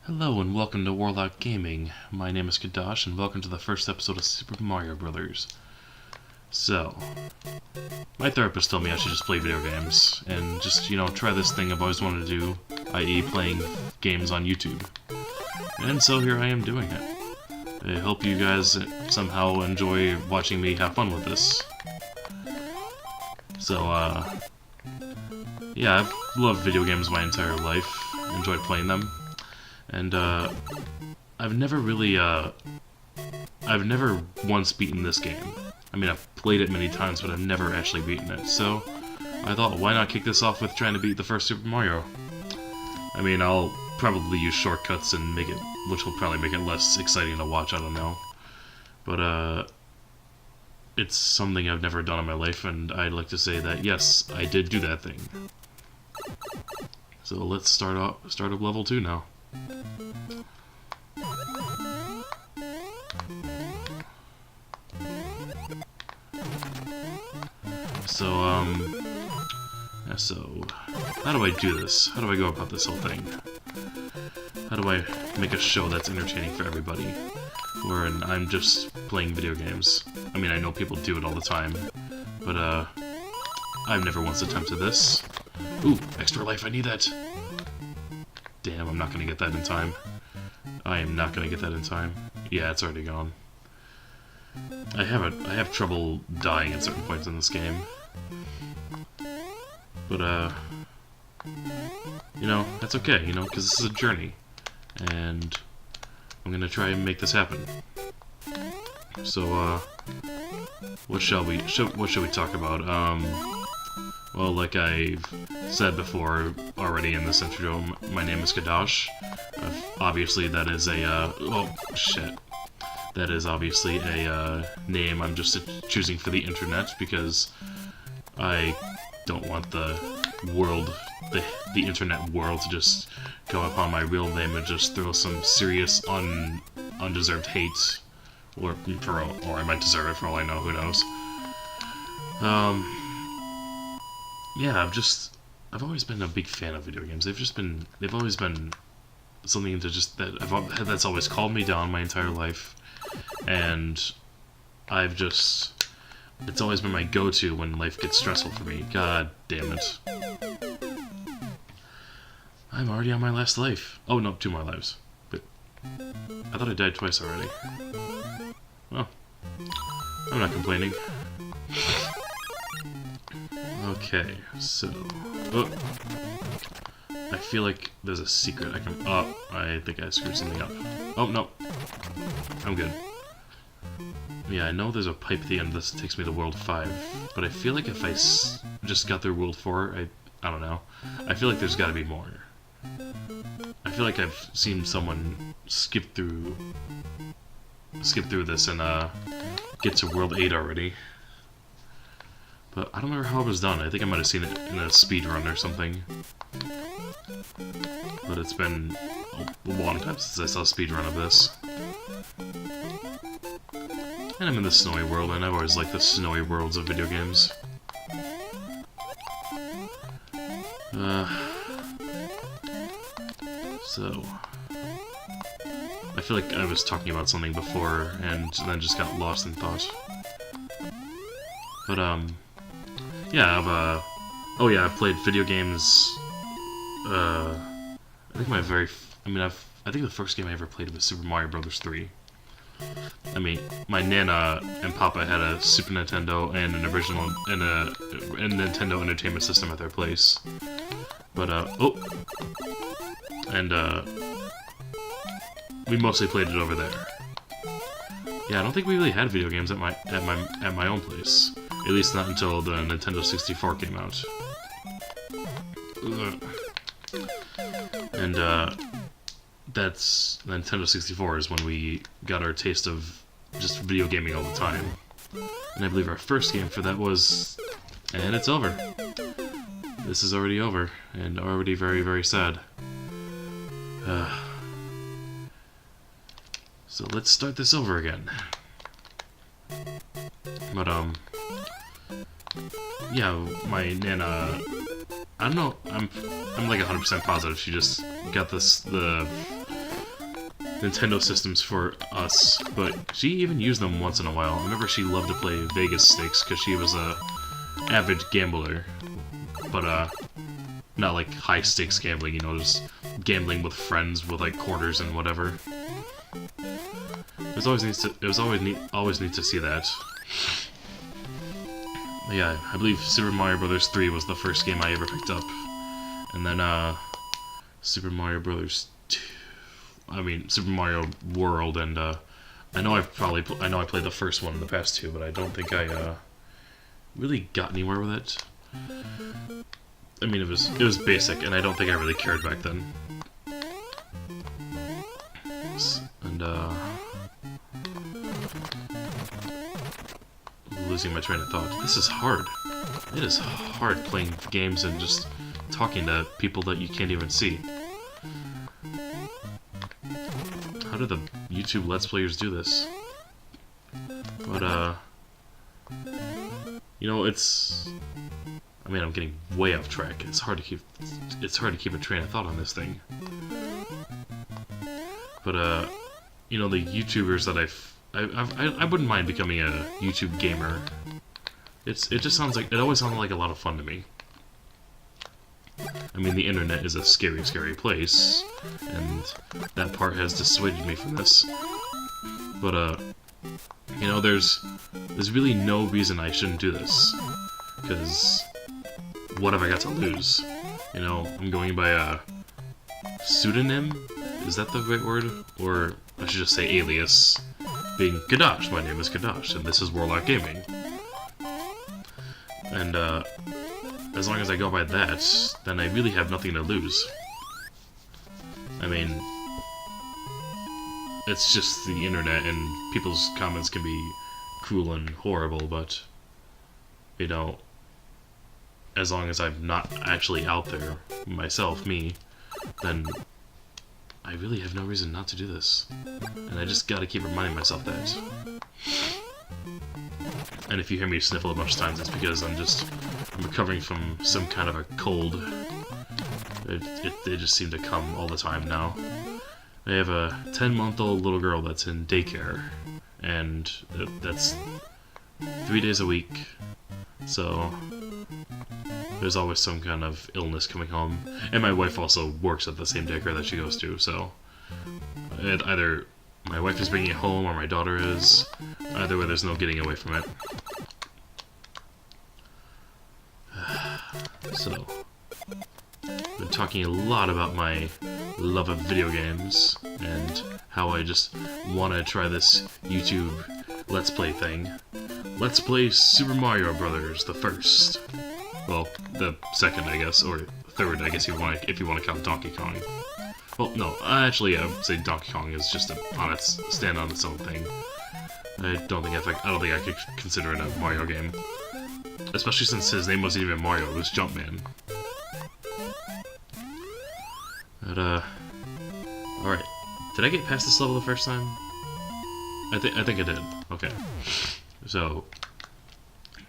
Hello and welcome to Warlock Gaming. My name is Kadash and welcome to the first episode of Super Mario Brothers. So, my therapist told me I should just play video games and just, try this thing I've always wanted to do, i.e. playing games on YouTube. And so here I am doing it. I hope you guys somehow enjoy watching me have fun with this. So, yeah, I've loved video games my entire life, enjoyed playing them. And, I've never once beaten this game. I mean, I've played it many times, but I've never actually beaten it. So, I thought, why not kick this off with trying to beat the first Super Mario? I mean, I'll probably use shortcuts and make it, which will probably make it less exciting to watch, I don't know. But, it's something I've never done in my life, and I'd like to say that, yes, I did do that thing. So let's start up level 2 now. So, how do I do this? How do I go about this whole thing? How do I make a show that's entertaining for everybody? Wherein I'm just playing video games. I mean, I know people do it all the time, but, I've never once attempted this. Ooh, extra life, I need that! Damn, I'm not gonna get that in time. I am not gonna get that in time. Yeah, it's already gone. I have trouble dying at certain points in this game. But, that's okay, because this is a journey. And I'm gonna try and make this happen. So, what should we talk about? Well, like I've said before already in this intro, my name is Kadash. Obviously that is a, oh, shit. That is obviously a, name I'm just choosing for the internet because I don't want the world, the internet world to just go upon my real name and just throw some serious undeserved hate. Or I might deserve it for all I know, who knows. Yeah, I've always been a big fan of video games. They've always been something that's always calmed me down my entire life. And it's always been my go-to when life gets stressful for me. God damn it. I'm already on my last life. Oh no, 2 more lives. But I thought I died twice already. Well, I'm not complaining. Okay, so... Oh. I feel like there's a secret I can... Oh, I think I screwed something up. Oh, no. I'm good. Yeah, I know there's a pipe at the end of this that takes me to World 5, but I feel like if I just got through World 4, I don't know. I feel like there's gotta be more. I feel like I've seen someone skip through this and, get to World 8 already. But I don't remember how it was done. I think I might have seen it in a speedrun or something. But it's been a long time since I saw a speedrun of this. And I'm in the snowy world, and I've always liked the snowy worlds of video games. So... I feel like I was talking about something before, and then just got lost in thought. But, yeah, I've played video games, I think I think the first game I ever played was Super Mario Brothers 3. I mean, my Nana and Papa had a Super Nintendo and a Nintendo Entertainment System at their place. But, we mostly played it over there. Yeah, I don't think we really had video games at my own place. At least not until the Nintendo 64 came out. Ugh. And, that's Nintendo 64 is when we got our taste of just video gaming all the time. And I believe our first game for that was... And it's over. This is already over, and already very, very sad. So let's start this over again. But, yeah, my Nana, I don't know, I'm like 100% positive she just got the Nintendo systems for us, but she even used them once in a while. I remember she loved to play Vegas Stakes because she was a avid gambler, but not like high stakes gambling, you know, just gambling with friends with like quarters and whatever. It was always neat to see that. But yeah, I believe Super Mario Bros. 3 was the first game I ever picked up, and then Super Mario Bros. 2. I mean, Super Mario World, and I know I played the first one in the past two, but I don't think I really got anywhere with it. I mean, it was basic, and I don't think I really cared back then. And losing my train of thought. This is hard. It is hard playing games and just talking to people that you can't even see. How do the YouTube Let's Players do this? But, you know, it's... I mean, I'm getting way off track. It's hard to keep a train of thought on this thing. But, you know, the YouTubers that I wouldn't mind becoming a YouTube gamer. It always sounded like a lot of fun to me. I mean, the internet is a scary, scary place, and that part has dissuaded me from this. But, you know, there's really no reason I shouldn't do this, because what have I got to lose? You know, I'm going by a pseudonym? Is that the right word? Or I should just say alias. Being Kadash, my name is Kadash, and this is Warlock Gaming. And, as long as I go by that, then I really have nothing to lose. I mean, it's just the internet, and people's comments can be cruel and horrible, but, you know, as long as I'm not actually out there, myself, me, then I really have no reason not to do this. And I just gotta keep reminding myself that. And if you hear me sniffle a bunch of times, it's because I'm recovering from some kind of a cold. They just seem to come all the time now. I have a 10-month-old little girl that's in daycare, and that's 3 days a week, so there's always some kind of illness coming home. And my wife also works at the same daycare that she goes to, so either my wife is bringing it home or my daughter is. Either way, there's no getting away from it. So, I've been talking a lot about my love of video games and how I just want to try this YouTube Let's Play thing. Let's play Super Mario Bros. The first. Well, the second, I guess, or third, I guess, if you want to count Donkey Kong. Well, no, actually, I would say Donkey Kong is just stand on its own thing. I don't think I could consider it a Mario game, especially since his name wasn't even Mario; it was Jumpman. But all right, did I get past this level the first time? I think I did. Okay, so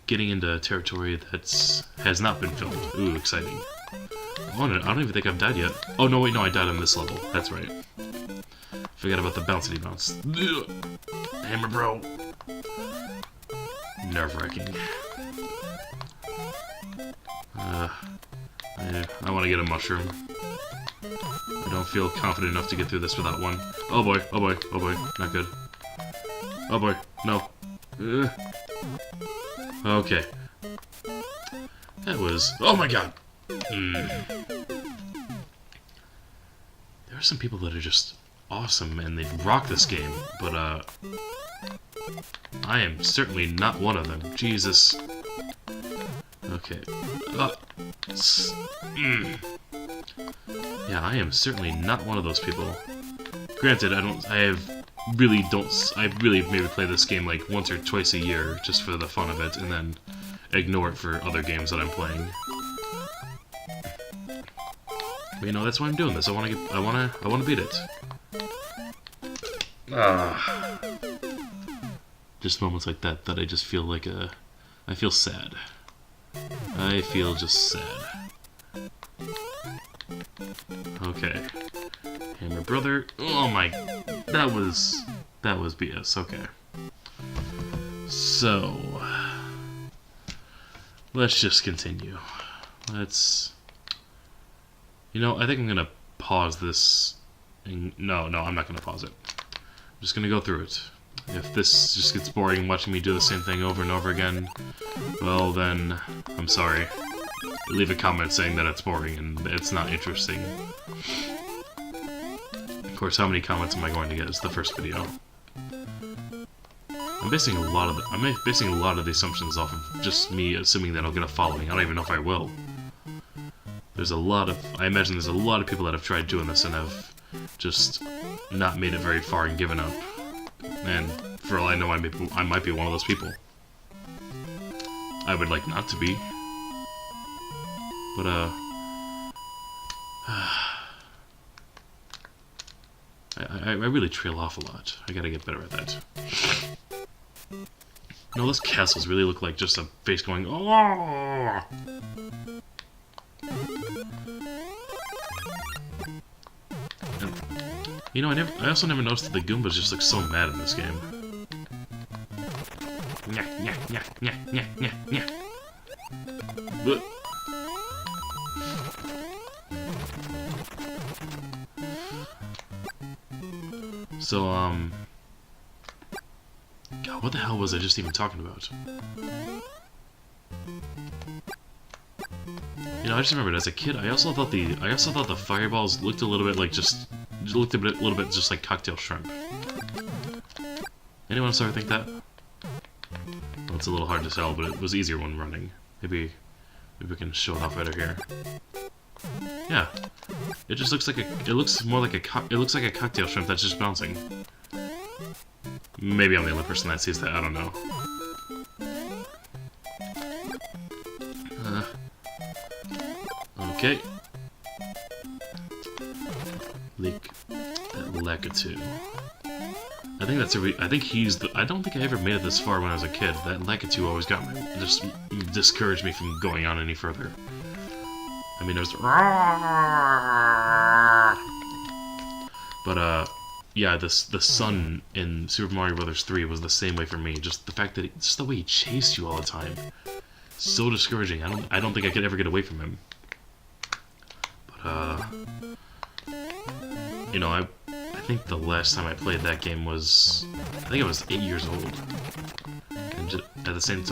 getting into territory that has not been filmed. Ooh, exciting. I don't even think I've died yet. Oh, no, wait, no, I died on this level. That's right. Forgot about the bouncy bounce. Hammer bro. Nerve-wracking. I want to get a mushroom. I don't feel confident enough to get through this without one. Oh boy, oh boy, oh boy. Not good. Oh boy, no. Okay. That was... Oh my god! There are some people that are just awesome and they rock this game, but I am certainly not one of them. Jesus. Okay. Yeah, I am certainly not one of those people. Granted, I really maybe play this game like once or twice a year just for the fun of it, and then ignore it for other games that I'm playing. But, you know, that's why I'm doing this. I wanna beat it. Just moments like that I just feel like I feel sad. I feel just sad. Okay. Hammer brother. Oh my... That was BS. Okay. So... Let's just continue. Let's... You know, I think I'm gonna pause this... No, I'm not gonna pause it. I'm just gonna go through it. If this just gets boring watching me do the same thing over and over again, well then, I'm sorry. Leave a comment saying that it's boring and it's not interesting. Of course, how many comments am I going to get? It's the first video. I'm basing a lot of the assumptions off of just me assuming that I'll get a following. I don't even know if I will. I imagine there's a lot of people that have tried doing this and have just not made it very far and given up. And for all I know, I might be one of those people. I would like not to be. But, I really trail off a lot. I gotta get better at that. No, those castles really look like just a face going, oh! And, you know, I also never noticed that the Goombas just look so mad in this game. Nyah, nyah, nyah, nyah, nyah, nyah, nyah. Blech. So, God, what the hell was I just even talking about? You know, I just remembered as a kid, I also thought the fireballs looked a little bit like little bit just like cocktail shrimp. Anyone else ever think that? Well, it's a little hard to tell, but it was easier when running. Maybe we can show it off better here. Yeah, it just looks like it looks like a cocktail shrimp that's just bouncing. Maybe I'm the only person that sees that. I don't know. Okay. Lakitu. I think that's I think he's the. I don't think I ever made it this far when I was a kid. That Lakitu always got me, just discouraged me from going on any further. I mean, there's. But yeah, the sun in Super Mario Bros. 3 was the same way for me. Just the fact that just the way he chased you all the time, so discouraging. I don't think I could ever get away from him. But you know, I think the last time I played that game was, I think I was 8 years old, and just, at the same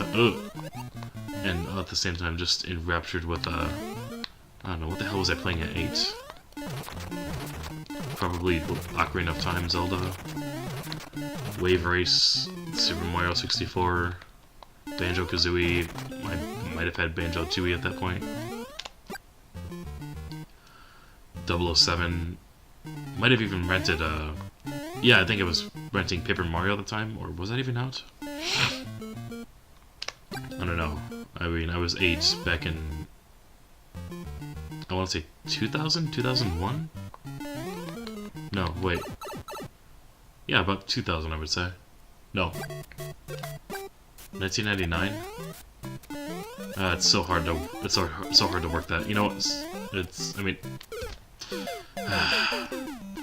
time, just enraptured with I don't know, what the hell was I playing at 8? Probably Ocarina of Time, Zelda, Wave Race, Super Mario 64, Banjo-Kazooie. I might have had Banjo-Tooie at that point. 007. Might have even rented yeah, I think I was renting Paper Mario at the time, or was that even out? I don't know. I mean, I was 8 back in, I want to say 2000? 2001? No, wait. Yeah, about 2000 I would say. No. 1999? It's so hard to work that. You know, I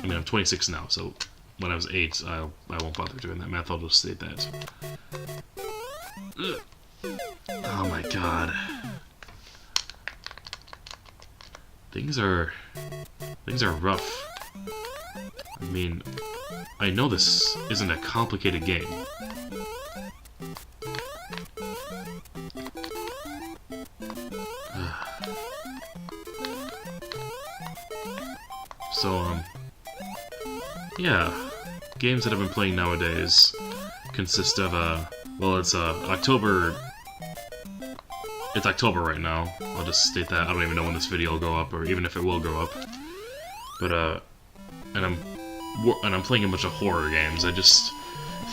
mean, I'm 26 now, so when I was 8, I won't bother doing that math. I'll just state that. Ugh. Oh my god. Things are rough. I mean, I know this isn't a complicated game. So, yeah, games that I've been playing nowadays consist of, well, it's October. It's October right now. I'll just state that. I don't even know when this video will go up, or even if it will go up. But, and I'm playing a bunch of horror games. I just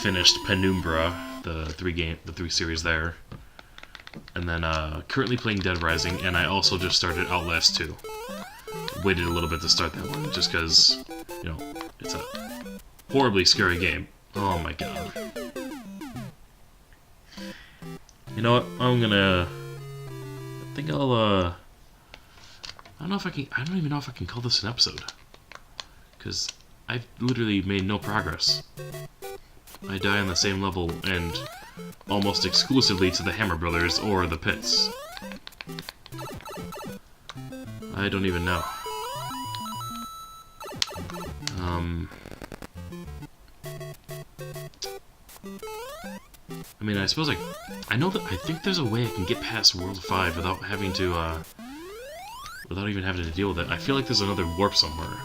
finished Penumbra, the three series there, and then currently playing Dead Rising, and I also just started Outlast 2. Waited a little bit to start that one, just because, you know, it's a horribly scary game. Oh my god. You know what? I think I don't know if I can. I don't even know if I can call this an episode, because I've literally made no progress. I die on the same level and almost exclusively to the Hammer Brothers or the pits. I don't even know. I mean, I suppose I know that I think there's a way I can get past World 5 without having to, without even having to deal with it. I feel like there's another warp somewhere,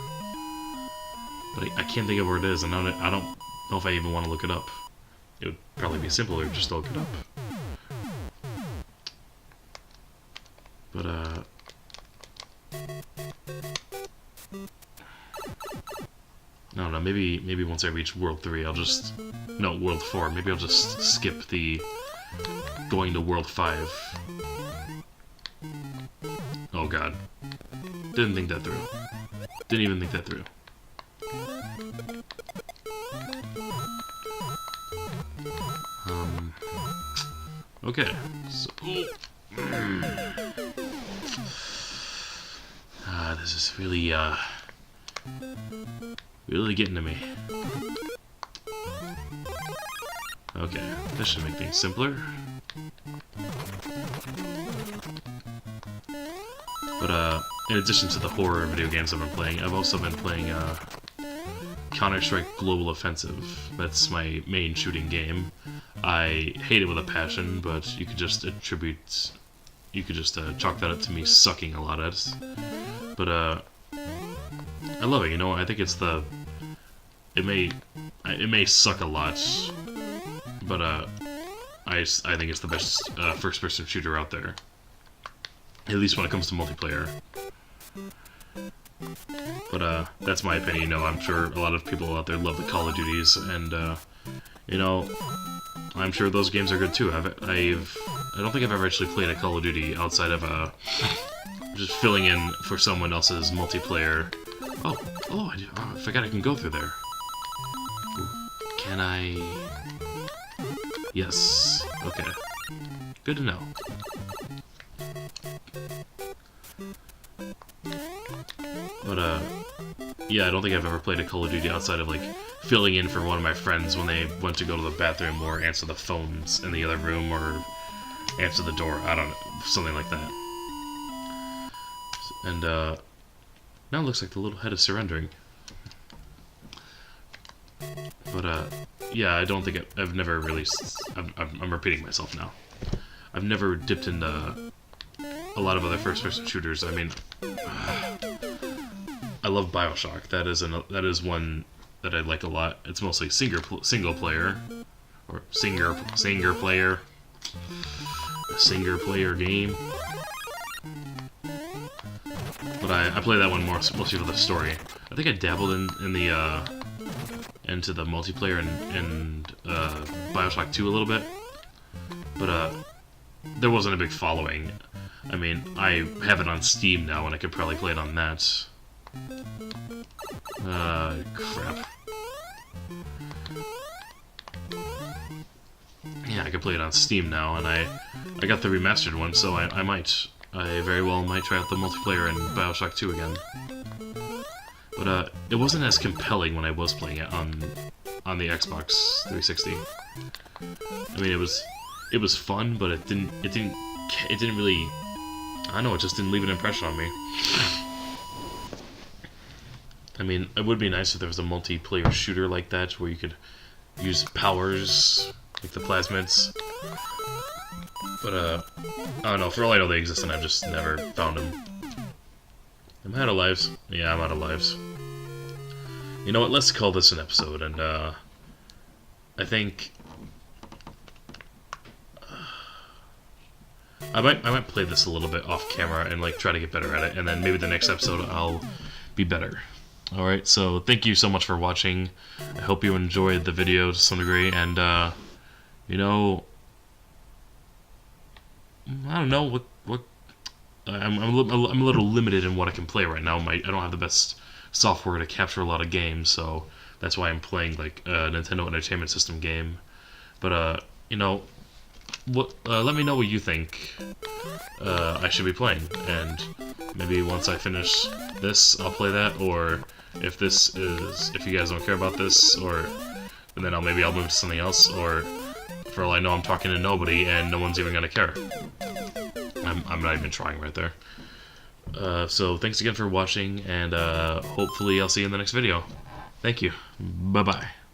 but I can't think of where it is, and I don't know if I even want to look it up. It would probably be simpler just to look it up. But, I don't know, maybe once I reach World 3, I'll just... No, World 4. Maybe I'll just skip the going to World 5. Oh god. Didn't think that through. Didn't even think that through. Okay. So... this is really, really getting to me. Okay, this should make things simpler. But, in addition to the horror video games I've been playing, I've also been playing, Counter-Strike Global Offensive. That's my main shooting game. I hate it with a passion, but you could just chalk that up to me sucking a lot at it. But, I love it, you know, I think it's it may suck a lot, but, I think it's the best, first-person shooter out there. At least when it comes to multiplayer. But, that's my opinion, you know, I'm sure a lot of people out there love the Call of Duties, and, you know, I'm sure those games are good too. I don't think I've ever actually played a Call of Duty outside of, just filling in for someone else's multiplayer. Oh, I forgot I can go through there. Can I... Yes. Okay. Good to know. But, yeah, I don't think I've ever played a Call of Duty outside of, like, filling in for one of my friends when they went to go to the bathroom or answer the phones in the other room or answer the door. I don't know. Something like that. And, now it looks like the little head is surrendering. But, yeah, I don't think I've never really... I'm repeating myself now. I've never dipped into a lot of other first-person shooters. I mean... I love BioShock. That is one that I like a lot. It's mostly single player. Or singer player. A single player game. But I play that one mostly for the story. I think I dabbled in the into the multiplayer in BioShock 2 a little bit, but there wasn't a big following. I mean, I have it on Steam now, and I could probably play it on that. Crap. Yeah, I could play it on Steam now, and I got the remastered one, so I very well might try out the multiplayer in BioShock 2 again. But, it wasn't as compelling when I was playing it on the Xbox 360. I mean, it was fun, but it didn't really, I don't know, it just didn't leave an impression on me. I mean, it would be nice if there was a multiplayer shooter like that, where you could use powers, like the plasmids. But, I don't know, for all I know they exist, and I've just never found them. Am I out of lives? Yeah, I'm out of lives. You know what, let's call this an episode, and, I think... I might play this a little bit off camera and, like, try to get better at it, and then maybe the next episode I'll be better. Alright, so thank you so much for watching. I hope you enjoyed the video to some degree, and, you know... I don't know, what I'm a little limited in what I can play right now. I don't have the best software to capture a lot of games, so that's why I'm playing like a Nintendo Entertainment System game. But you know, let me know what you think I should be playing, and maybe once I finish this, I'll play that, or if you guys don't care about this, and then maybe I'll move to something else, or for all I know, I'm talking to nobody, and no one's even gonna care. I'm not even trying right there. So thanks again for watching, and hopefully I'll see you in the next video. Thank you. Bye-bye.